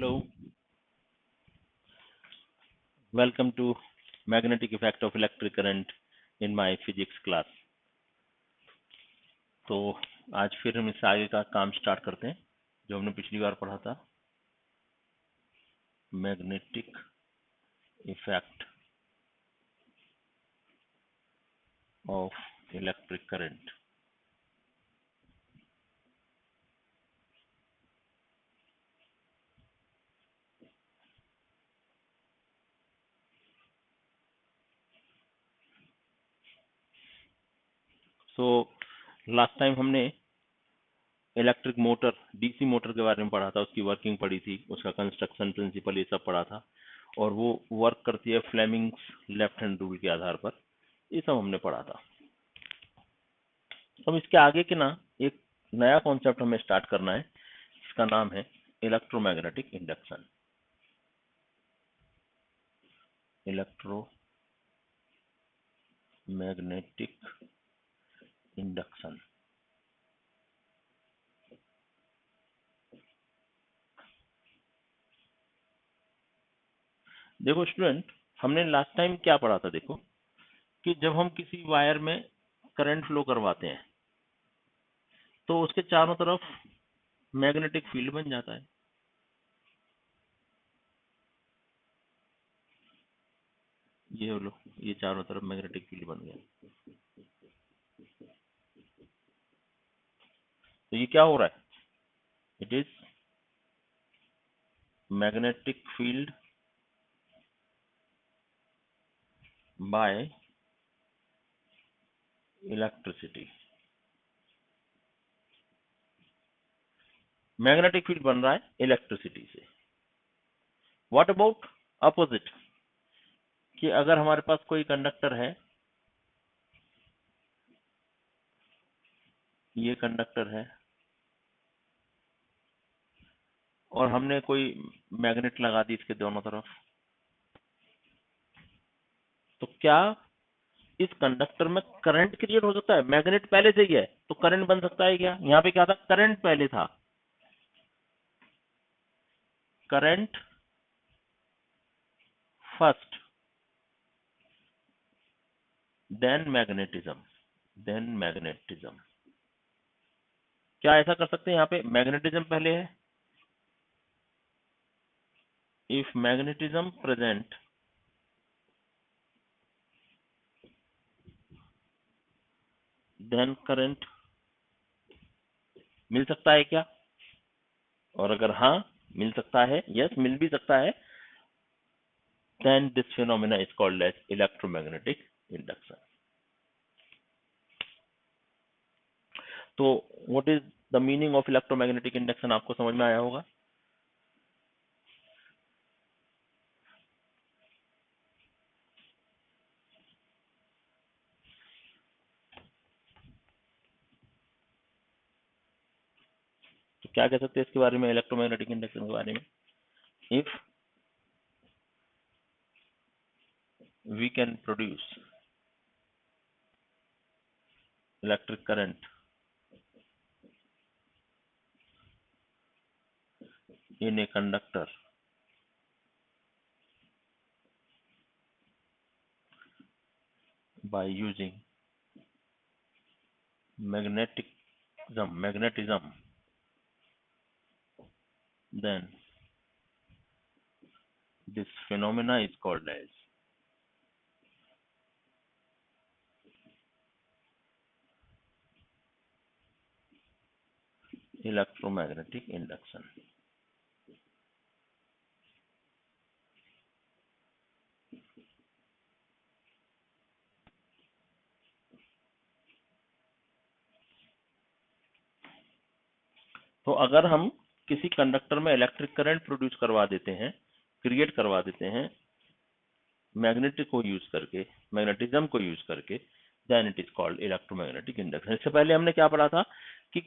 Hello, welcome to magnetic effect of electric current in my physics class। तो आज फिर हम इस आगे का काम स्टार्ट करते हैं जो हमने पिछली बार पढ़ा था, magnetic effect of electric current. So last time हमने इलेक्ट्रिक मोटर, डीसी मोटर के बारे में पढ़ा था, उसकी वर्किंग पढ़ी थी, उसका कंस्ट्रक्शन प्रिंसिपल ये सब पढ़ा था, और वो वर्क करती है फ्लेमिंग्स लेफ्ट हैंड रूल के आधार पर। ये सब हमने पढ़ा था। अब इसके आगे के ना एक नया कॉन्सेप्ट हमें स्टार्ट करना है, इसका नाम है इलेक्ट्रोमैग्नेटिक इंडक्शन। Electromagnetic induction. देखो स्टूडेंट, हमने लास्ट टाइम क्या पढ़ा था, देखो कि जब हम किसी वायर में करंट फ्लो करवाते हैं तो उसके चारों तरफ मैग्नेटिक फील्ड बन जाता है। ये लो, ये चारों तरफ मैग्नेटिक फील्ड बन गया। तो ये क्या हो रहा है? It is magnetic field bye electricity. Magnetic field बन रहा है इलेक्ट्रिसिटी से। व्हाट अबाउट अपोजिट, कि अगर हमारे पास कोई कंडक्टर है, ये कंडक्टर है, और हमने कोई मैग्नेट लगा दी इसके दोनों तरफ, तो क्या इस कंडक्टर में करंट क्रिएट हो सकता है? मैग्नेट पहले से ही है तो करंट बन सकता है क्या? यहाँ पे क्या था? करंट पहले था, current first, then magnetism, then magnetism. क्या ऐसा कर सकते हैं? यहाँ पे मैग्नेटिज्म पहले है। If magnetism present, then current. मिल सकता है क्या? और अगर हाँ मिल सकता है, यस मिल भी सकता है, then this phenomena is called as electromagnetic induction। तो what is the meaning of electromagnetic induction? आपको समझ में आया होगा। तो क्या कह सकते हैं इसके बारे में, इलेक्ट्रोमैग्नेटिक इंडक्शन के बारे में? If we can produce electric current in a conductor by using magnetism, then this phenomena is called as electromagnetic induction। तो अगर हम किसी कंडक्टर में इलेक्ट्रिक करंट प्रोड्यूस करवा देते हैं, क्रिएट करवा देते हैं मैग्नेटिक को यूज करके, मैग्नेटिज्म को यूज करके, then it is called electromagnetic induction. इससे पहले हमने क्या पढ़ा था कि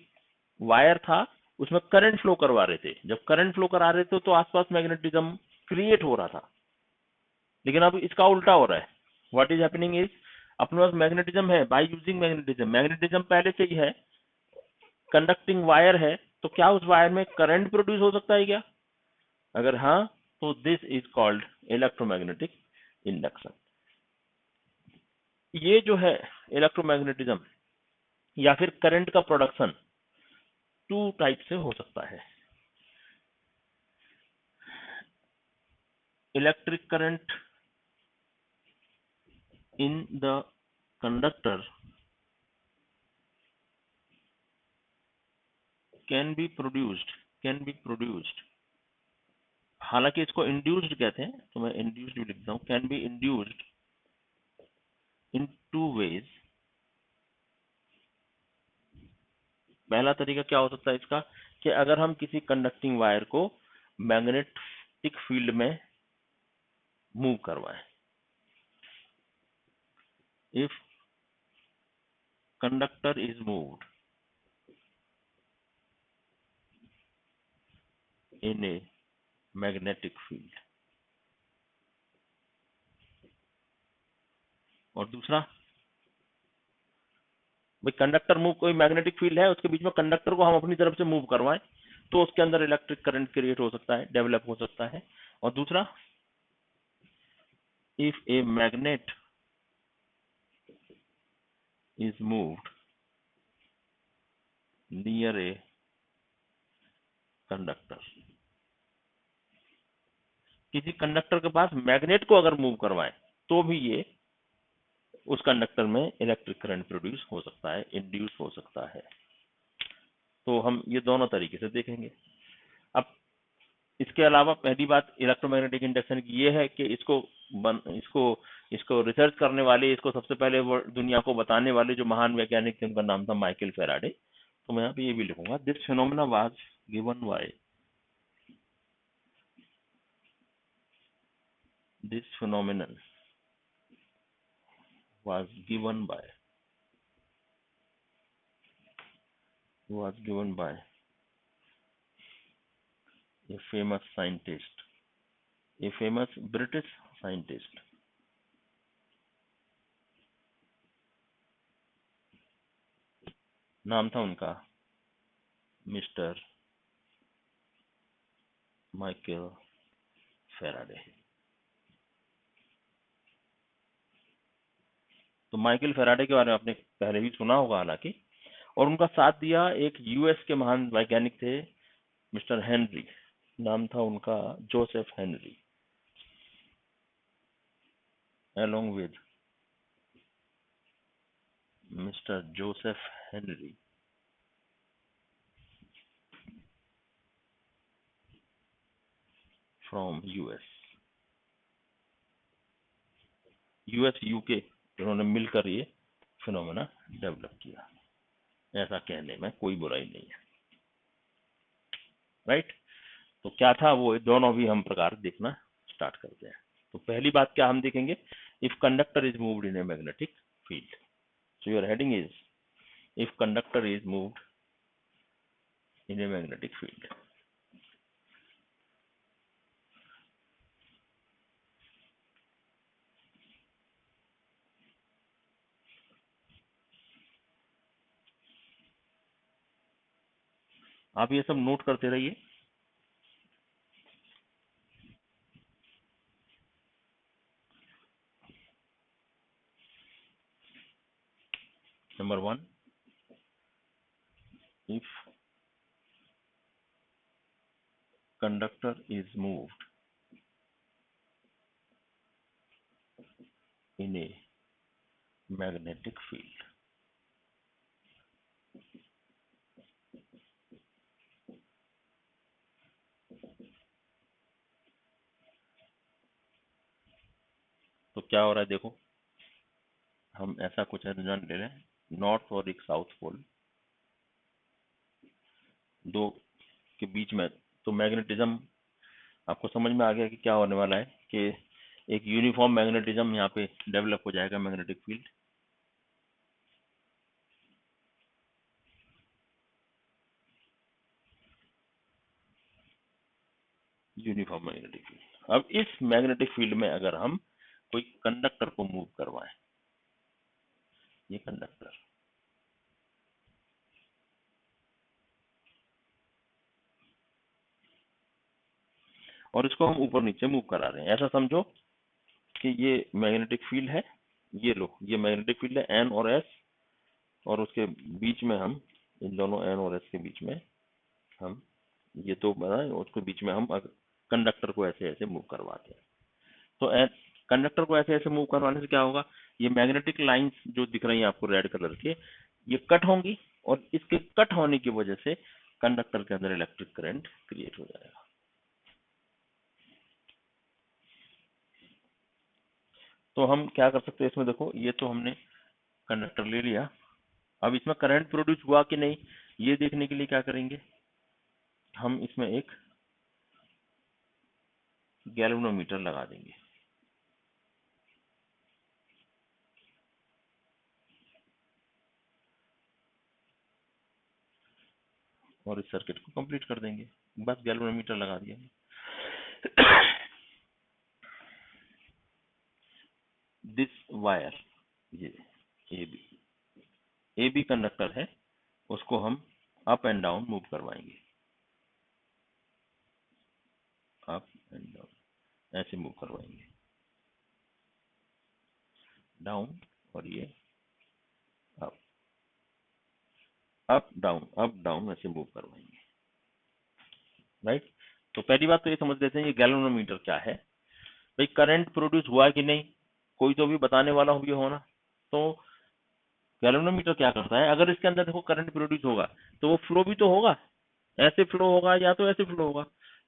वायर था, उसमें करंट फ्लो करवा रहे थे, जब करंट फ्लो करा रहे थे तो आसपास मैग्नेटिज्म क्रिएट हो रहा था, लेकिन अब इसका उल्टा हो रहा है। व्हाट इज हैपनिंग इज, अपने पास मैग्नेटिज्म है, बाय यूजिंग मैग्नेटिज्म, मैग्नेटिज्म पहले से ही है, कंडक्टिंग वायर है, तो क्या उस वायर में करंट प्रोड्यूस हो सकता है क्या? अगर हाँ तो this is called electromagnetic induction. ये जो है इलेक्ट्रोमैग्नेटिज्म या फिर करंट का प्रोडक्शन टू टाइप से हो सकता है। Electric current in the conductor can be produced, हालांकि इसको इंड्यूस्ड कहते हैं तो मैं इंड्यूस्ड भी लिखता हूं, can be induced in two ways. पहला तरीका क्या हो सकता है इसका कि अगर हम किसी कंडक्टिंग वायर को मैग्नेटिक फील्ड में मूव करवाएं, if conductor is moved in a magnetic field. और दूसरा, भाई कंडक्टर मूव, कोई मैग्नेटिक फील्ड है उसके बीच में, कंडक्टर को हम अपनी तरफ से मूव करवाएं तो उसके अंदर इलेक्ट्रिक करंट क्रिएट हो सकता है, डेवलप हो सकता है। और दूसरा, if a magnet is moved near a conductor, किसी कंडक्टर के पास मैग्नेट को अगर मूव करवाएं तो भी ये उस कंडक्टर में इलेक्ट्रिक करंट प्रोड्यूस हो सकता है, इंड्यूस हो सकता है। तो हम ये दोनों तरीके से देखेंगे। अब इसके अलावा पहली बात इलेक्ट्रोमैग्नेटिक इंडक्शन की ये है कि इसको रिसर्च करने वाले, इसको सबसे पहले दुनिया को बताने वाले जो महान वैज्ञानिक थे उनका नाम था माइकल फैराडे। तो मैं यहाँ पे ये भी लिखूंगा, this phenomena was given by, this phenomenon was given by a famous scientist, a famous British scientist, नाम था उनका मिस्टर माइकल फैराडे। तो माइकल फैराडे के बारे में आपने पहले भी सुना होगा हालांकि। और उनका साथ दिया एक यूएस के महान वैज्ञानिक थे मिस्टर हेनरी, नाम था उनका Joseph Henry, along with mister Joseph Henry from US UK, इन्होंने मिलकर ये फिनोमेना डेवलप किया। ऐसा कहने में कोई बुराई नहीं है, राइट। तो क्या था वो, दोनों भी हम प्रकार देखना स्टार्ट करते हैं। तो पहली बात क्या हम देखेंगे, if conductor is moved in a magnetic field. So your heading is if conductor is moved in a magnetic field. आप ये सब नोट करते रहिए। Number 1, if conductor is moved in a magnetic field, तो क्या हो रहा है देखो, हम ऐसा कुछ रीजन ले लें, नॉर्थ और एक साउथ पोल, दो के बीच में। तो मैग्नेटिज्म आपको समझ में आ गया कि क्या होने वाला है कि एक यूनिफॉर्म मैग्नेटिज्म यहाँ पे डेवलप हो जाएगा, magnetic field. Uniform magnetic field. अब इस मैग्नेटिक फील्ड में अगर हम कोई कंडक्टर को मूव करवाएं, ये कंडक्टर, और इसको हम ऊपर नीचे मूव करा रहे हैं। ऐसा समझो कि ये मैग्नेटिक फील्ड है, ये लो ये मैग्नेटिक फील्ड है एन और एस, और उसके बीच में हम इन दोनों एन और एस के बीच में हम ये तो बनाए, उसके बीच में हम कंडक्टर को ऐसे ऐसे मूव करवाते हैं। तो कंडक्टर को ऐसे ऐसे मूव करवाने से क्या होगा, ये मैग्नेटिक लाइंस जो दिख रही हैं आपको रेड कलर के, ये कट होंगी, और इसके कट होने की वजह से कंडक्टर के अंदर इलेक्ट्रिक करंट क्रिएट हो जाएगा। तो हम क्या कर सकते हैं इसमें, देखो ये तो हमने कंडक्टर ले लिया, अब इसमें करंट प्रोड्यूस हुआ कि नहीं ये देखने के लिए क्या करेंगे, हम इसमें एक गैल्वेनोमीटर लगा देंगे। और इस सर्किट को कंप्लीट कर देंगे, बस गैल्वेनोमीटर लगा दिया। दिस वायर, ये ए बी कंडक्टर है, उसको हम अप एंड डाउन मूव करवाएंगे, अप एंड डाउन ऐसे मूव करवाएंगे, डाउन, और ये अप, अप डाउन ऐसे मूव करवाएंगे, राइट। तो पहली बात तो ये समझ लेते हैं ये गैल्वेनोमीटर क्या है। भाई करंट प्रोड्यूस हुआ कि नहीं, कोई तो भी बताने वाला भी होना। तो गैल्वेनोमीटर क्या करता है, अगर इसके अंदर देखो करंट प्रोड्यूस होगा तो वो फ्लो भी तो होगा, ऐसे फ्लो होगा या तो ऐसे फ्लो होगा।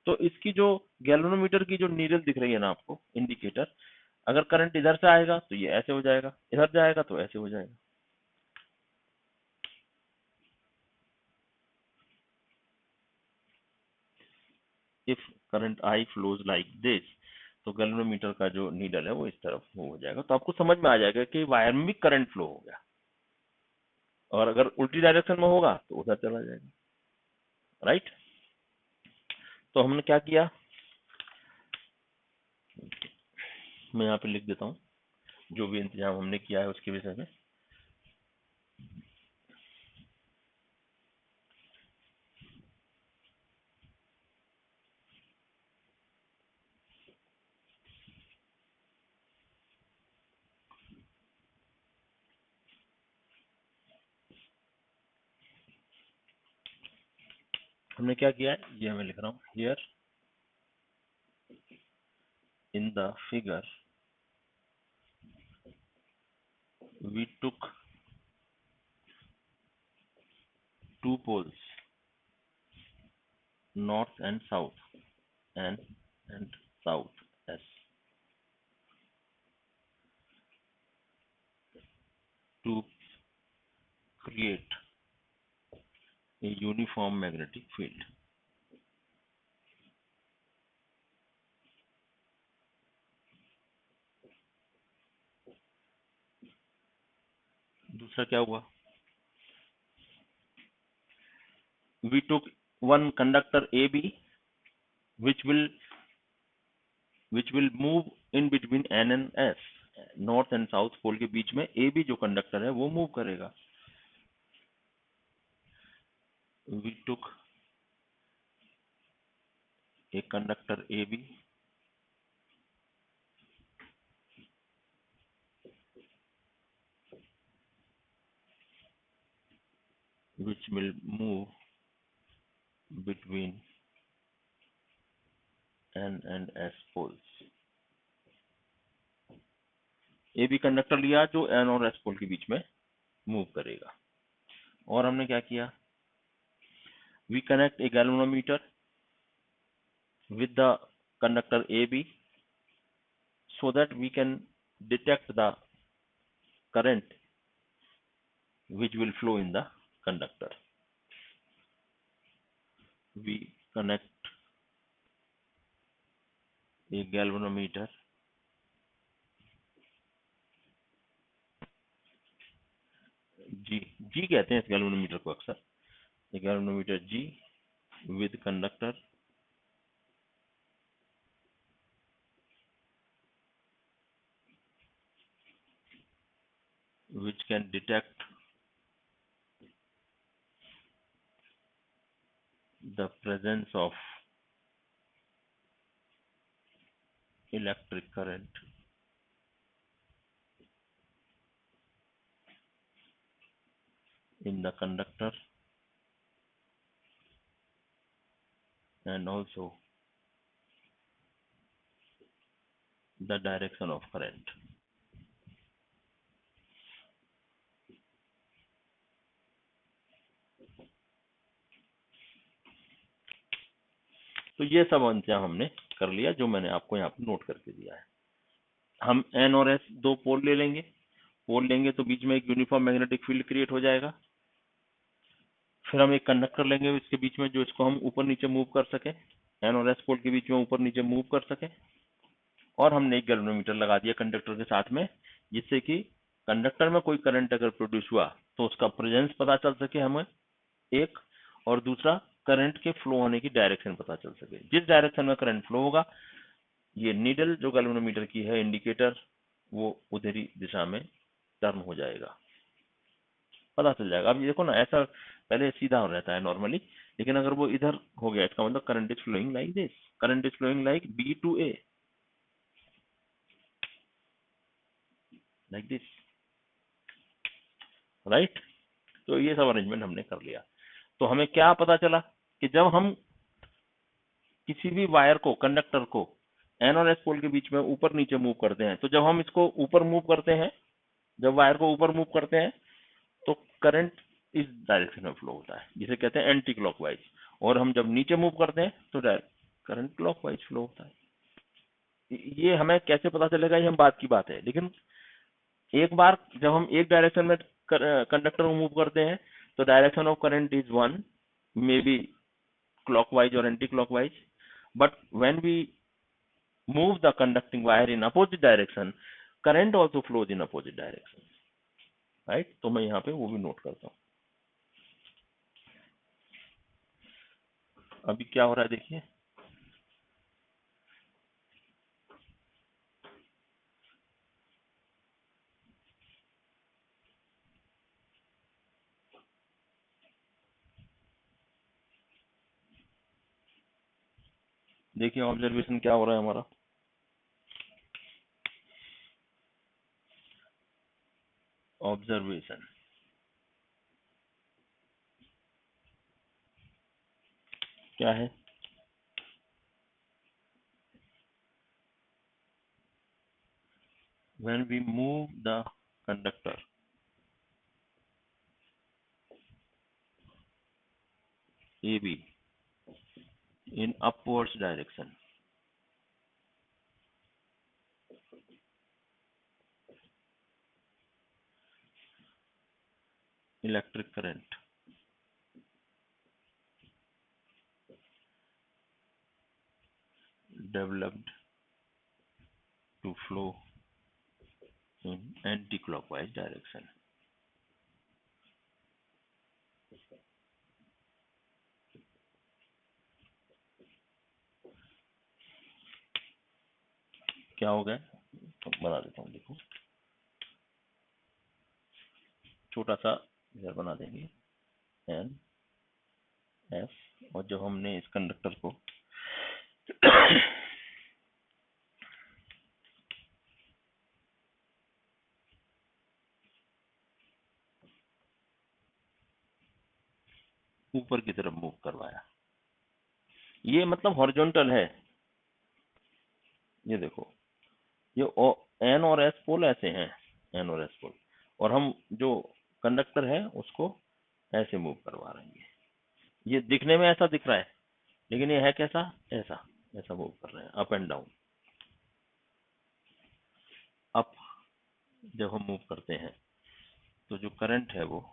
तो इसकी जो गैल्वेनोमीटर की जो नीडल दिख रही है ना आपको, इंडिकेटर, अगर करंट इधर से आएगा तो ये ऐसे हो जाएगा, इधर जाएगा तो ऐसे हो जाएगा। If current I flows like this, तो गैल्वेनोमीटर का जो नीडल है वो इस तरफ हो जाएगा, तो आपको समझ में आ जाएगा कि वायर में भी करंट फ्लो हो गया। और अगर उल्टी डायरेक्शन में होगा तो उधर चला जाएगा, राइट। तो हमने क्या किया, मैं यहाँ पे लिख देता हूँ जो भी इंतजाम हमने किया है उसके विषय में। हमने क्या किया है ये मैं लिख रहा हूँ, here in the figure we took two poles, north and south, and south as to create a uniform magnetic field. दूसरा क्या हुआ, we took one conductor AB which will move in between N and S, north and south pole के बीच में A B जो conductor है वो move करेगा। we took a conductor AB which will move between N and S poles। A B conductor लिया जो N और एस पोल के बीच में मूव करेगा। और हमने क्या किया, we connect a galvanometer with the conductor AB so that we can detect the current which will flow in the conductor। We connect a galvanometer G कहते हैं इस गैल्वेनोमीटर को अक्सर, galvanometer G with conductor which can detect the presence of electric current in the conductor and also the direction of current. तो ये सब इंतजाम हमने कर लिया, जो मैंने आपको यहाँ पे नोट करके दिया है। हम एन और एस दो पोल ले लेंगे, पोल लेंगे तो बीच में एक यूनिफॉर्म मैग्नेटिक फील्ड क्रिएट हो जाएगा। फिर हम एक कंडक्टर लेंगे इसके बीच में, जो इसको हम ऊपर नीचे मूव कर सके, एन और एस पोल के बीच में ऊपर नीचे मूव कर सके। और हमने एक गैल्वेनोमीटर लगा दिया कंडक्टर के साथ में, जिससे कि कंडक्टर में कोई करंट अगर प्रोड्यूस हुआ तो उसका प्रेजेंस पता चल सके हमें एक, और दूसरा करंट के फ्लो होने की डायरेक्शन पता चल सके। जिस डायरेक्शन में करंट फ्लो होगा, ये नीडल जो गैल्वेनोमीटर की है इंडिकेटर, वो उधरी दिशा में टर्न हो जाएगा, पता चल जाएगा। अब ये देखो ना, ऐसा पहले सीधा हो रहता है नॉर्मली, लेकिन अगर वो इधर हो गया, इसका मतलब current is flowing like this, current is flowing like B to A, like this, right. तो ये सब अरेंजमेंट हमने कर लिया। तो हमें क्या पता चला कि जब हम किसी भी वायर को, कंडक्टर को एन और एस पोल के बीच में ऊपर नीचे मूव करते हैं, तो जब हम इसको ऊपर मूव करते हैं, जब वायर को ऊपर मूव करते हैं, तो करंट इस डायरेक्शन में फ्लो होता है, जिसे कहते हैं एंटी क्लॉकवाइज। और हम जब नीचे मूव करते हैं तो करंट क्लॉकवाइज फ्लो होता है। ये हमें कैसे पता चलेगा, ये हम बात की बात है। लेकिन एक बार जब हम एक डायरेक्शन में कंडक्टर को मूव करते हैं, तो direction of current is one, may be clockwise or anti-clockwise. But when we move the conducting wire in opposite direction, current also flows in opposite direction, right? तो मैं यहाँ पे वो भी नोट करता हूँ। अभी क्या हो रहा है देखिए, देखिए ऑब्जर्वेशन क्या हो रहा है हमारा। ऑब्जर्वेशन क्या है, when we move the conductor AB in upwards direction, electric current developed to flow in anti-clockwise direction. क्या हो गया, तो बना देता हूँ, देखो छोटा सा इधर बना देंगे एन एस, और जब हमने इस कंडक्टर को ऊपर की तरफ मूव करवाया, ये मतलब हॉरिजॉन्टल है। ये देखो, ये एन और एस पोल ऐसे हैं, एन और एस पोल, और हम जो कंडक्टर है उसको ऐसे मूव करवा रहे हैं। ये दिखने में ऐसा दिख रहा है, लेकिन ये है कैसा, ऐसा ऐसा मूव कर रहे हैं, अप एंड डाउन। अप जब हम मूव करते हैं तो जो करंट है वो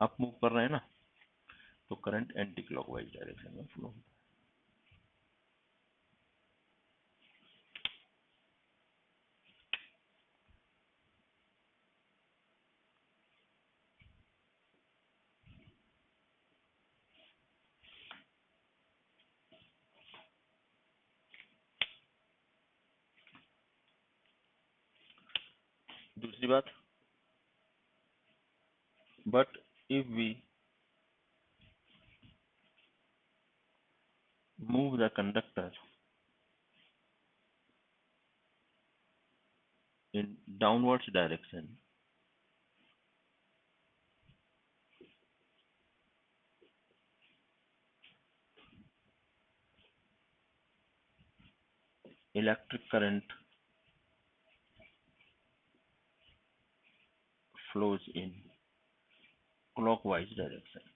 अप मूव कर रहे हैं ना, तो करंट एंटी क्लॉकवाइज डायरेक्शन में फ्लो होता है। दूसरी बात, but if we move the conductor in downwards direction, electric current flows in clockwise direction.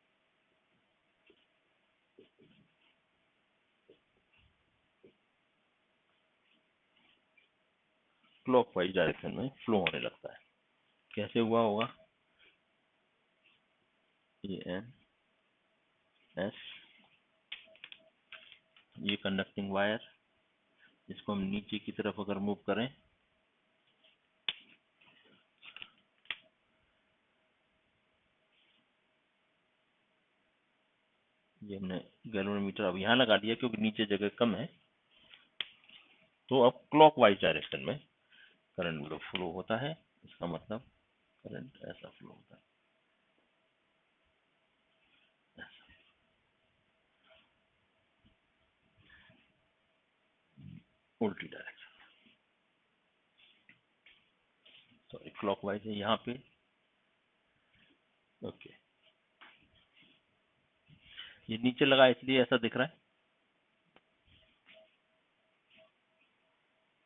Clockwise direction में फ्लो होने लगता है। कैसे हुआ होगा? ए एन एस, ये कंडक्टिंग वायर, इसको हम नीचे की तरफ अगर मूव करें, ये हमने गैल्वेनोमीटर अब यहाँ लगा दिया क्योंकि नीचे जगह कम है, तो अब क्लॉकवाइज डायरेक्शन में करंट फ्लो होता है। इसका मतलब करंट ऐसा फ्लो होता है, उल्टी डायरेक्शन। तो क्लॉकवाइज है यहाँ पे। ओके, ये नीचे लगा इसलिए ऐसा दिख रहा है।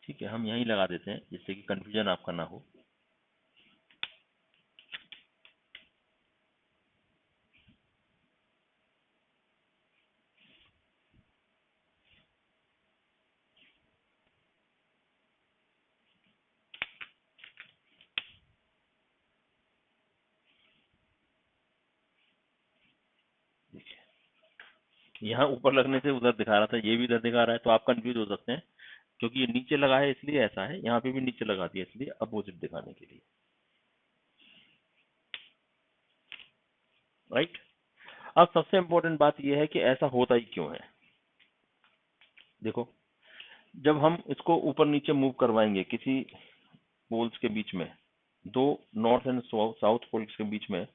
ठीक है, हम यहीं लगा देते हैं जिससे कि कंफ्यूजन आपका ना हो। यहाँ ऊपर लगने से उधर दिखा रहा था, ये भी इधर दिखा रहा है, तो आप कंफ्यूज हो सकते हैं क्योंकि ये नीचे लगा है इसलिए ऐसा है, यहाँ पे भी नीचे लगा दिया इसलिए अपोजिट दिखाने के लिए। राइट। अब सबसे इंपॉर्टेंट बात यह है कि ऐसा होता ही क्यों है। देखो, जब हम इसको ऊपर नीचे मूव करवाएंगे किसी पोल्स के बीच में, दो नॉर्थ एंड साउथ पोल्स के बीच में,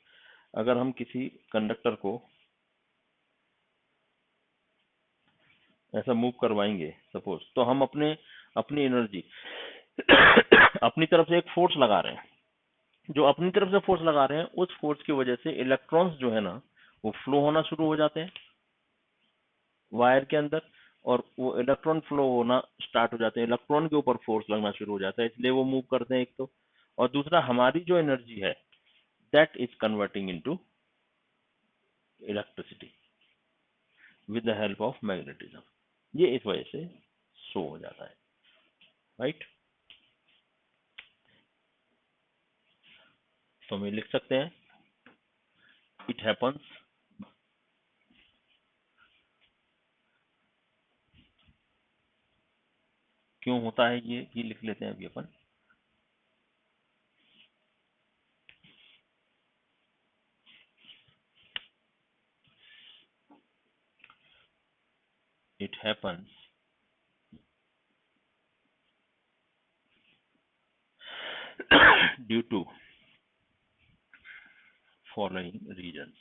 अगर हम किसी कंडक्टर को ऐसा मूव करवाएंगे सपोज, तो हम अपनी एनर्जी अपनी तरफ से एक फोर्स लगा रहे हैं। जो अपनी तरफ से फोर्स लगा रहे हैं, उस फोर्स की वजह से इलेक्ट्रॉन्स जो है ना, वो फ्लो होना शुरू हो जाते हैं वायर के अंदर, और वो इलेक्ट्रॉन फ्लो होना स्टार्ट हो जाते हैं, इलेक्ट्रॉन के ऊपर फोर्स लगना शुरू हो जाता है, इसलिए वो मूव करते हैं एक तो। और दूसरा, हमारी जो एनर्जी है that is converting into electricity with the help of magnetism. ये इस वजह से शो हो जाता है। राइट। तो हम लिख सकते हैं, इट हैपन्स क्यों होता है, ये लिख लेते हैं अभी अपन। It happens due to following reasons.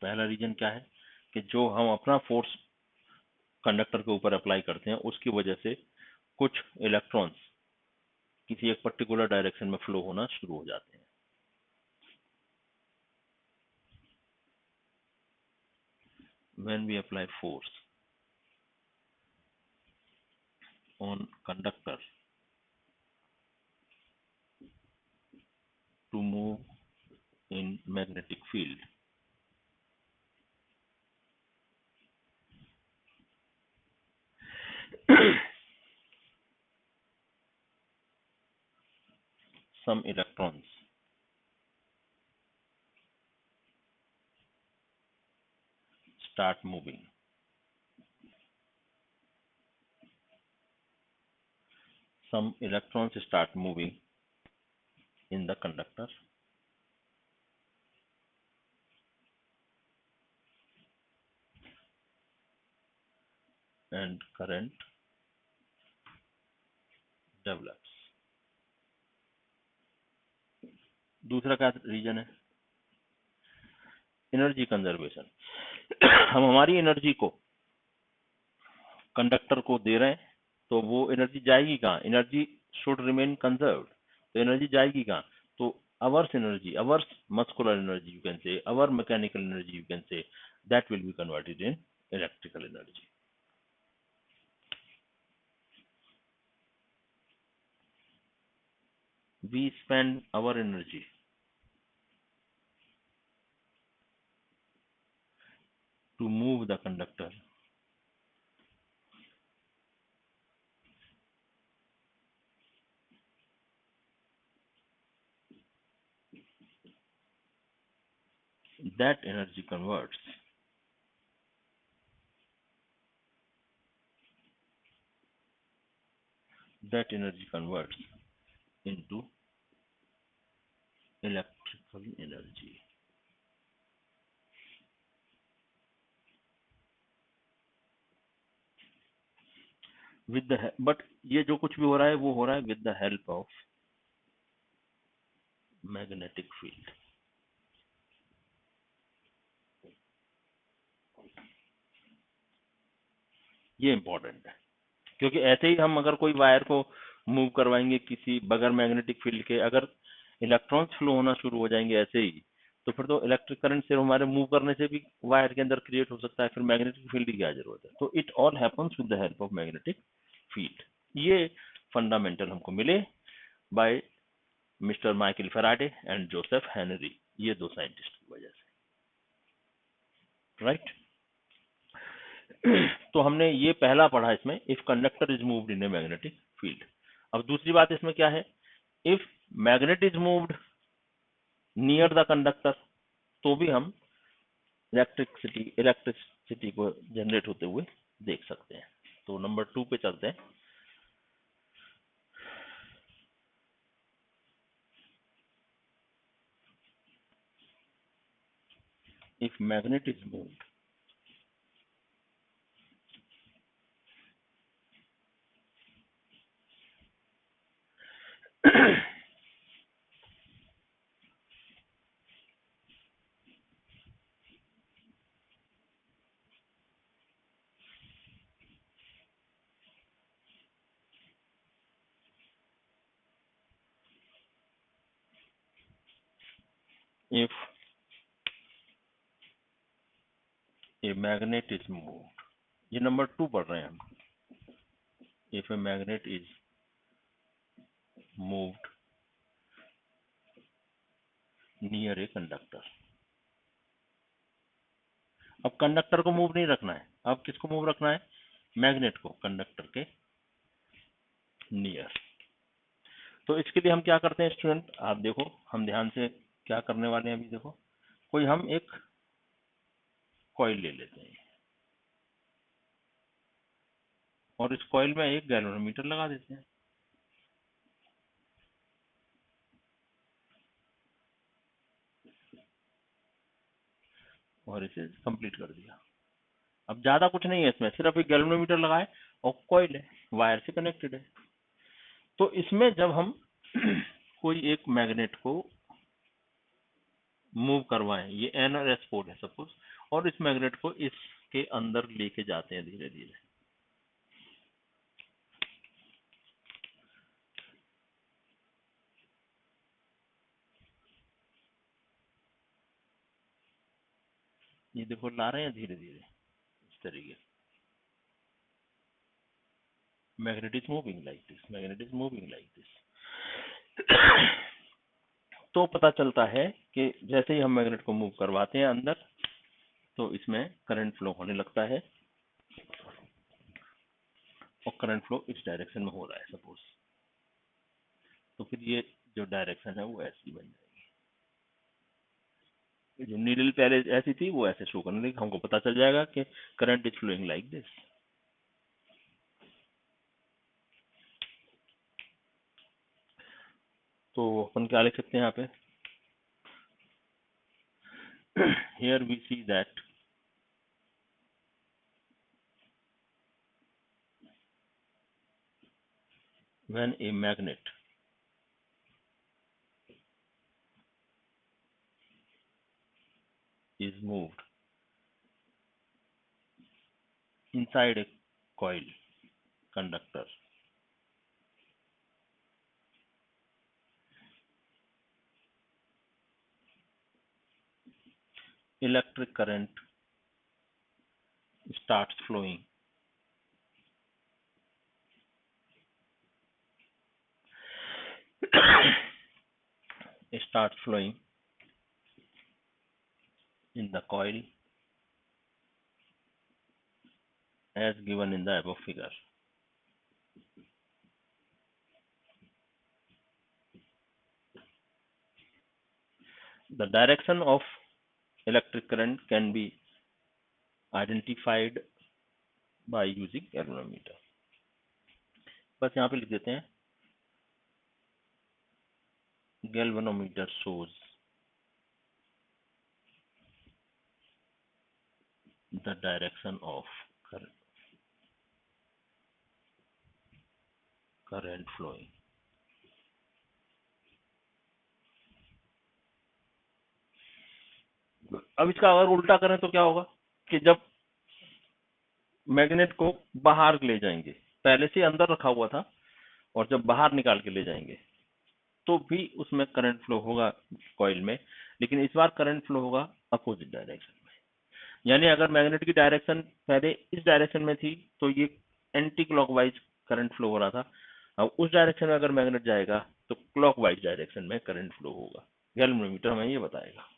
पहला रीजन क्या है कि जो हम अपना फोर्स कंडक्टर के ऊपर अप्लाई करते हैं, उसकी वजह से कुछ इलेक्ट्रॉन्स किसी एक पर्टिकुलर डायरेक्शन में फ्लो होना शुरू हो जाते हैं। When we apply force on conductor to move in magnetic field, some electrons start moving. Some electrons start moving in the conductor, and current develops. दूसरा क्या रीजन है? Energy conservation. हम हमारी एनर्जी को कंडक्टर को दे रहे हैं तो वो एनर्जी जाएगी कहाँ? एनर्जी शुड रिमेन कंजर्व्ड, तो एनर्जी जाएगी कहाँ? तो ours energy, ours muscular energy you can say, our mechanical energy you can say, that will be converted in electrical energy. We spend our energy to move the conductor that energy converts into electrical energy। With the, but ये जो कुछ भी हो रहा है वो हो रहा है with the help of magnetic field. ये इंपॉर्टेंट है क्योंकि ऐसे ही हम अगर कोई वायर को मूव करवाएंगे किसी बगैर मैग्नेटिक फील्ड के, अगर इलेक्ट्रॉन्स फ्लो होना शुरू हो जाएंगे ऐसे ही, तो फिर तो इलेक्ट्रिक करंट से हमारे मूव करने से भी वायर के अंदर क्रिएट हो सकता है, फिर मैग्नेटिक फील्ड की क्या जरूरत है? तो it all happens with the help of magnetic field. ये फंडामेंटल हमको मिले by mister Michael Faraday and Joseph Henry, ये दो साइंटिस्ट की वजह से, राइट। तो हमने ये पहला पढ़ा इसमें, if conductor is moved in a magnetic field. अब दूसरी बात इसमें क्या है? If magnet is moved near the conductor, तो भी हम इलेक्ट्रिसिटी को जनरेट होते हुए देख सकते हैं। तो नंबर 2 पे चलते हैं। If magnet is moved if a magnet is moved, ये नंबर 2 पढ़ रहे हैं हम। if a magnet is moved near a conductor, अब कंडक्टर को मूव नहीं रखना है, अब किसको मूव रखना है? मैग्नेट को कंडक्टर के नियर। तो इसके लिए हम क्या करते हैं स्टूडेंट, आप देखो हम ध्यान से क्या करने वाले हैं। अभी देखो, कोई हम एक कॉइल ले लेते हैं और इस कॉइल में एक गैल्वेनोमीटर लगा देते हैं। और इसे कंप्लीट कर दिया। अब ज्यादा कुछ नहीं है इसमें, सिर्फ एक गैल्वेनोमीटर लगाए और कॉइल है, वायर से कनेक्टेड है। तो इसमें जब हम कोई एक मैग्नेट को मूव करवाएं, ये एन और एस पोल है सपोज, और इस मैग्नेट को इसके अंदर लेके जाते हैं धीरे धीरे, ये देखो ला रहे हैं धीरे धीरे इस तरीके। Magnet is moving like this, magnet is moving like this. तो पता चलता है कि जैसे ही हम मैग्नेट को मूव करवाते हैं अंदर, तो इसमें करंट फ्लो होने लगता है, और करंट फ्लो इस डायरेक्शन में हो रहा है सपोज। तो फिर ये जो डायरेक्शन है वो ऐसी बन जाएगी, जो नीडल पहले ऐसी थी वो ऐसे शो करने लगी, हमको पता चल जाएगा कि current is flowing like this. तो अपन क्या लिख सकते हैं यहाँ पे? Here we see that when a magnet is moved inside a coil conductor, electric current starts flowing starts flowing in the coil as given in the above figure. The direction of electric current can be identified by using galvanometer. बस यहाँ पे लिख देते हैं galvanometer shows the direction of current flowing. अब इसका अगर उल्टा करें तो क्या होगा कि जब मैग्नेट को बाहर ले जाएंगे, पहले से अंदर रखा हुआ था और जब बाहर निकाल के ले जाएंगे तो भी उसमें करंट फ्लो होगा कॉइल में, लेकिन इस बार करंट फ्लो होगा अपोजिट डायरेक्शन में। यानी अगर मैग्नेट की डायरेक्शन पहले इस डायरेक्शन में थी तो ये एंटी क्लॉकवाइज करंट फ्लो हो रहा था, अब उस डायरेक्शन में अगर मैग्नेट जाएगा तो क्लॉकवाइज डायरेक्शन में करंट फ्लो होगा। गैल्वेनोमीटर हमें ये बताएगा।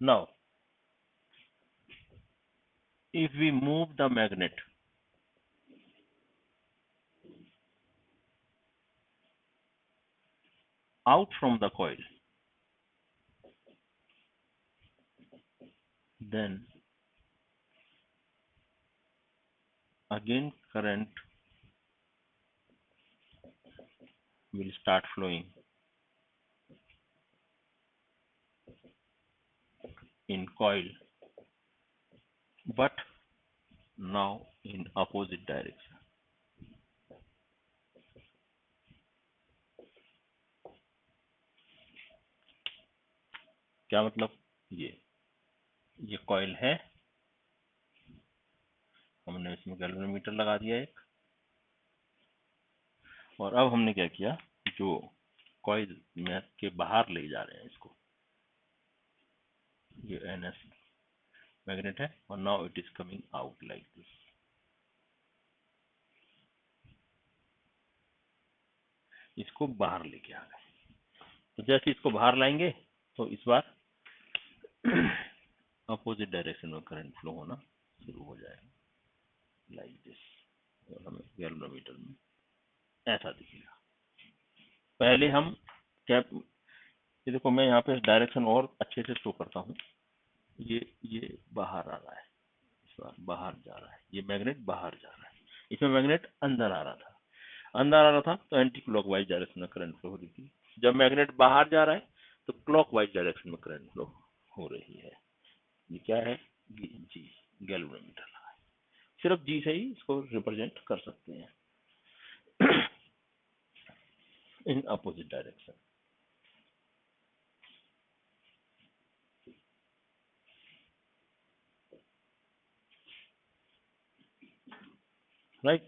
Now, if we move the magnet out from the coil, then again current will start flowing in coil, but now in opposite direction. क्या मतलब, ये कॉइल है, हमने इसमें गैल्वेनोमीटर लगा दिया एक, और अब हमने क्या किया, जो कॉइल में के बाहर ले जा रहे हैं इसको, ये NS मैग्नेट है और now it is coming out like this. इसको बाहर लेके आ गए, तो जैसे इसको बाहर लाएंगे तो इस बार अपोजिट डायरेक्शन में करंट फ्लो होना शुरू हो जाएगा लाइक दिस। और हमें गैल्वेनोमीटर में ऐसा दिखेगा। पहले हम क्या, ये देखो मैं यहाँ पे डायरेक्शन और अच्छे से शो करता हूँ, ये बाहर आ रहा है, इस बार बाहर जा रहा है, ये मैग्नेट बाहर जा रहा है, इसमें मैग्नेट अंदर आ रहा था तो एंटी क्लॉकवाइज डायरेक्शन में करंट फ्लो हो रही थी। जब मैग्नेट बाहर जा रहा है तो क्लॉकवाइज डायरेक्शन में करंट फ्लो हो रही है। ये क्या है, जी, गैल्वेनोमीटर लगा है। सिर्फ जी से ही इसको रिप्रेजेंट कर सकते हैं इन अपोजिट डायरेक्शन। राइट,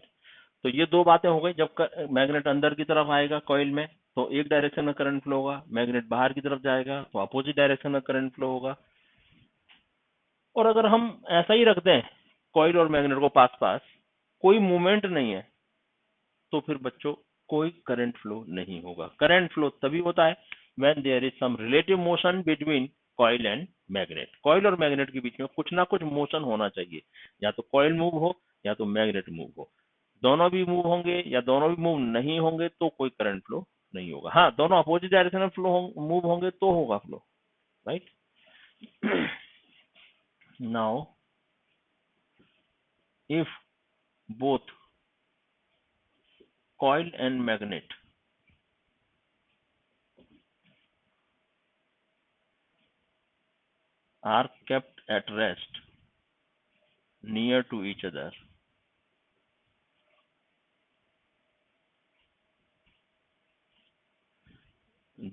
तो ये दो बातें हो गई। जब मैग्नेट अंदर की तरफ आएगा कॉइल में तो एक डायरेक्शन में करंट फ्लो होगा, मैग्नेट बाहर की तरफ जाएगा तो अपोजिट डायरेक्शन में करंट फ्लो होगा। और अगर हम ऐसा ही रख दें कॉइल और मैग्नेट को पास पास, कोई मूवमेंट नहीं है, तो फिर बच्चों कोई करंट फ्लो नहीं होगा। करंट फ्लो तभी होता है when there is some relative motion between coil and magnet. Coil और मैग्नेट के बीच में कुछ ना कुछ मोशन होना चाहिए, या तो कॉइल मूव हो या तो मैग्नेट मूव हो। दोनों भी मूव होंगे या दोनों भी मूव नहीं होंगे तो कोई करंट फ्लो नहीं होगा। हाँ, दोनों अपोजिट डायरेक्शन में फ्लो मूव होंगे तो होगा flow, right. Now if both coil and magnet are kept at rest near to each other,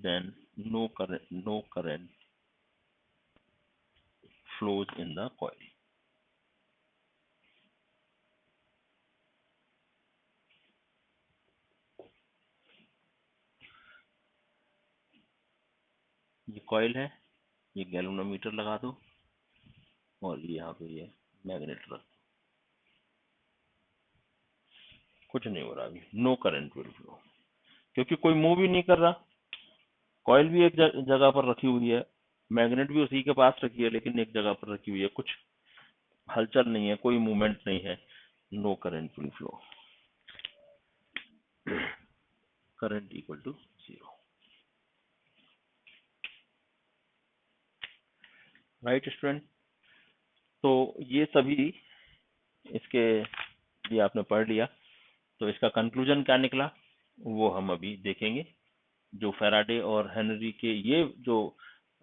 then no current flows in the coil. ये कॉइल है, ये गैल्वेनोमीटर लगा दो और यहाँ पे ये मैग्नेट रख दो, कुछ नहीं हो रहा अभी, नो करंट विल फ्लो, क्योंकि कोई मूव ही नहीं कर रहा। कॉइल भी एक जगह पर रखी हुई है, मैग्नेट भी उसी के पास रखी है, लेकिन एक जगह पर रखी हुई है, कुछ हलचल नहीं है, कोई मूवमेंट नहीं है, no current will flow, current equal to 0। Right student, तो ये सभी इसके ये आपने पढ़ लिया, तो इसका कंक्लूजन क्या निकला वो हम अभी देखेंगे। जो फैराडे और हेनरी के ये जो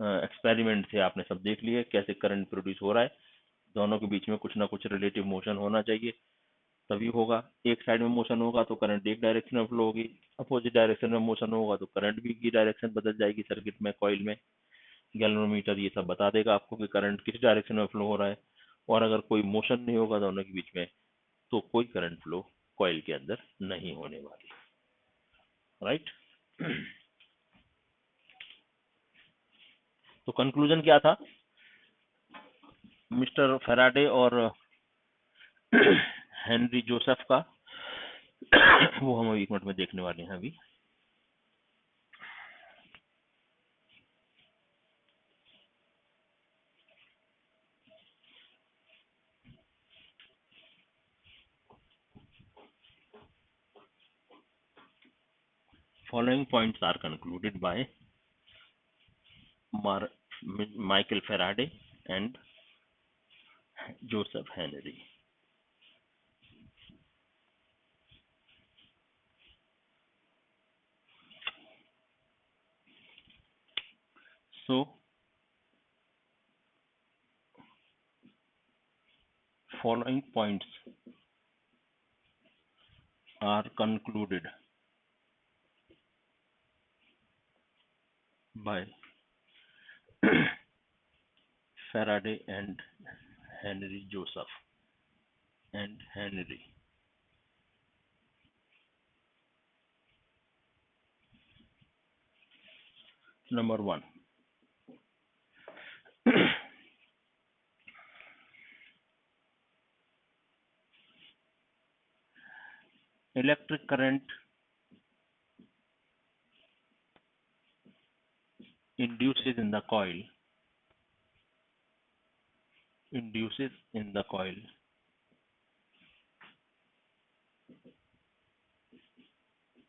एक्सपेरिमेंट थे आपने सब देख लिए, कैसे करंट प्रोड्यूस हो रहा है, दोनों के बीच में कुछ ना कुछ रिलेटिव मोशन होना चाहिए, तभी होगा। एक साइड में मोशन होगा तो करंट एक डायरेक्शन में फ्लो होगी, अपोजिट डायरेक्शन में मोशन होगा तो करंट भी की डायरेक्शन बदल जाएगी सर्किट में, कॉइल में। गैल्वेनोमीटर ये सब बता देगा आपको कि करंट किस डायरेक्शन में फ्लो हो रहा है, और अगर कोई मोशन नहीं होगा दोनों के बीच में तो कोई करंट फ्लो कॉइल के अंदर नहीं होने वाली। राइट तो कंक्लूजन क्या था मिस्टर फैराडे और हेनरी जोसेफ का, वो हम 1 मिनट में देखने वाले हैं अभी। Following points are concluded by Michael Faraday and Joseph Henry. So, following points are concluded by Faraday and Henry Joseph and Henry. Number 1. Electric current induces in the coil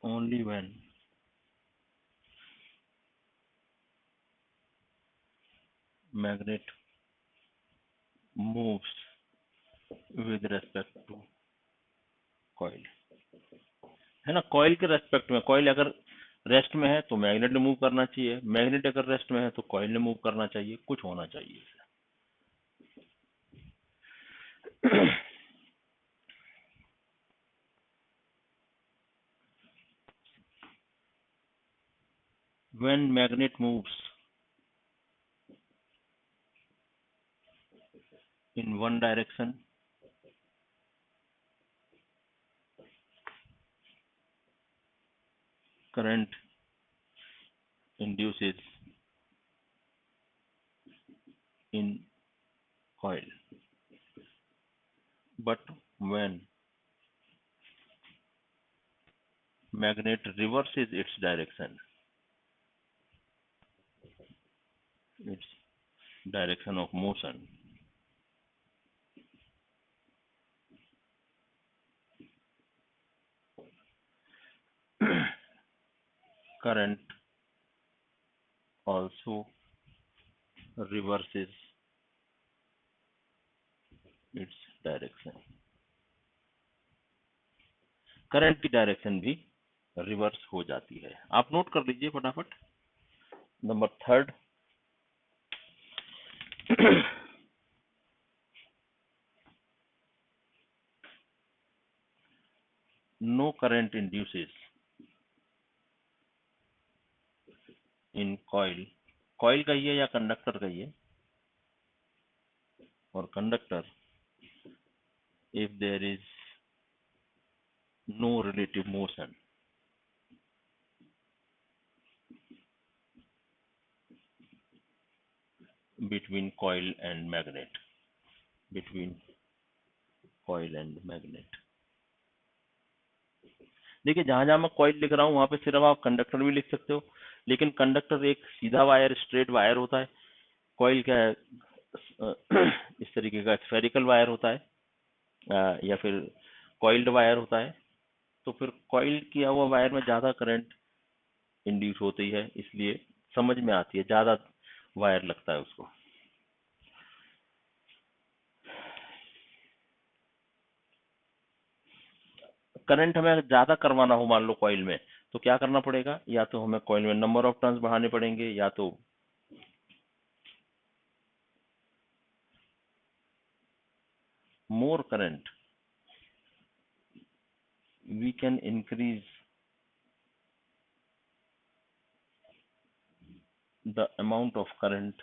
only when magnet moves with respect to coil, है ना। Coil के respect में, coil अगर rest में है तो magnet ने move करना चाहिए, मैग्नेट अगर रेस्ट में है तो कॉइल ने मूव करना चाहिए, कुछ होना चाहिए। When magnet moves in one direction, current induces in coil, but when magnet reverses its direction of motion, current also reverses its direction, current की डायरेक्शन भी रिवर्स हो जाती है। आप नोट कर लीजिए फटाफट। Number 3, no current induces in coil, coil कहिए या कंडक्टर कहिए, और conductor if there is no relative motion between coil and magnet, between coil and magnet। देखिए जहां जहां मैं कॉइल लिख रहा हूं वहां पे सिर्फ आप कंडक्टर भी लिख सकते हो, लेकिन कंडक्टर एक सीधा वायर, स्ट्रेट वायर होता है। कॉइल क्या है, इस तरीके का स्फेरिकल वायर होता है, या फिर कॉइल्ड वायर होता है। तो फिर कॉइल किया हुआ वायर में ज्यादा करंट इंड्यूस होती है, इसलिए समझ में आती है, ज्यादा वायर लगता है उसको। करंट हमें ज्यादा करवाना हो मान लो कॉइल में, तो क्या करना पड़ेगा, या तो हमें कॉइल में नंबर ऑफ टर्न्स बढ़ाने पड़ेंगे, या तो more current we can increase the amount of current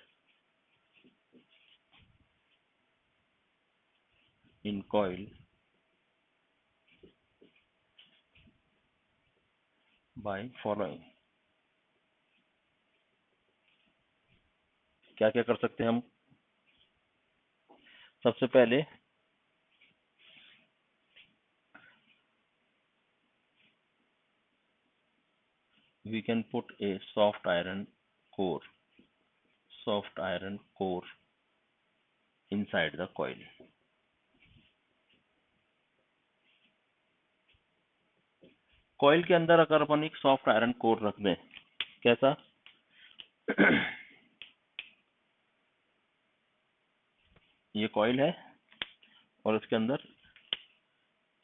in coil by following. क्या क्या कर सकते हैं हम, सबसे पहले we can put a soft iron core inside the coil। Coil के अंदर अगर अपन एक सॉफ्ट आयरन कोर रख दें, कैसा ये कॉइल है और उसके अंदर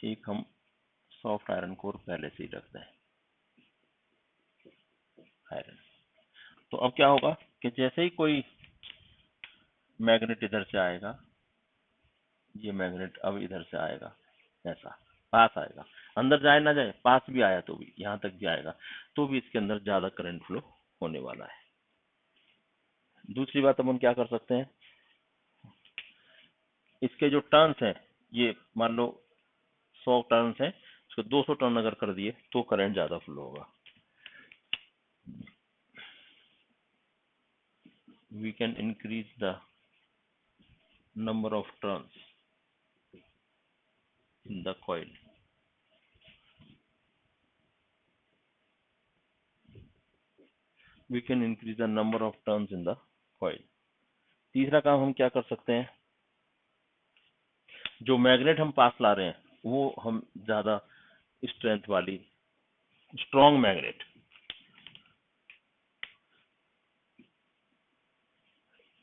एक हम सॉफ्ट आयरन कोर पहले से ही रख दें, आयरन। तो अब क्या होगा कि जैसे ही कोई मैग्नेट इधर से आएगा, ये मैग्नेट अब इधर से आएगा, ऐसा पास आएगा, अंदर जाए ना जाए, पास भी आया तो भी, यहां तक भी आएगा, तो भी इसके अंदर ज्यादा करंट फ्लो होने वाला है। दूसरी बात अपन क्या कर सकते हैं, इसके जो टर्न्स हैं, ये मान लो 100 टर्न्स हैं, इसको 200 टर्न अगर कर दिए तो करंट ज्यादा फ्लो होगा। We can increase the number of turns in the coil. We can increase the number of turns in the coil. तीसरा काम हम क्या कर सकते हैं, जो मैग्नेट हम पास ला रहे हैं वो हम ज्यादा स्ट्रेंथ वाली strong magnet,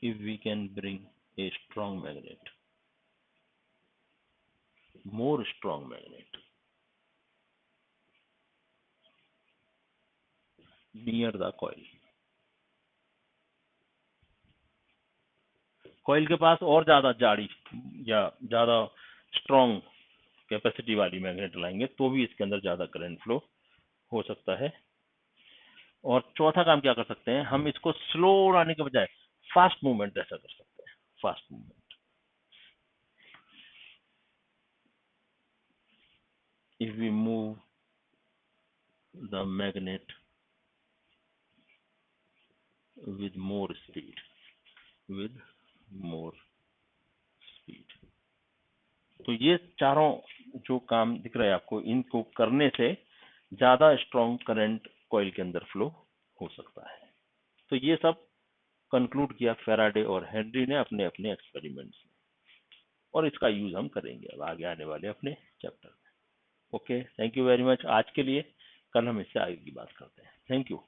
if we can bring a strong magnet, more strong magnet near the coil, coil के पास और ज्यादा जाड़ी या ज्यादा स्ट्रॉन्ग कैपेसिटी वाली मैग्नेट लाएंगे तो भी इसके अंदर ज्यादा करंट फ्लो हो सकता है। और चौथा काम क्या कर सकते हैं, हम इसको स्लो उड़ाने के बजाय फास्ट मूवमेंट ऐसा कर सकते हैं, fast movement. If we move the magnet with more speed, with more speed। तो ये चारों जो काम दिख रहे हैं आपको, इनको करने से ज्यादा स्ट्रॉन्ग करंट कॉइल के अंदर फ्लो हो सकता है। तो ये सब कंक्लूड किया फैराडे और हेनरी ने अपने अपने एक्सपेरिमेंट्स में, और इसका यूज हम करेंगे अब आगे आने वाले अपने चैप्टर में। Okay, thank you very much आज के लिए, कल हम इससे आगे की बात करते हैं। Thank you.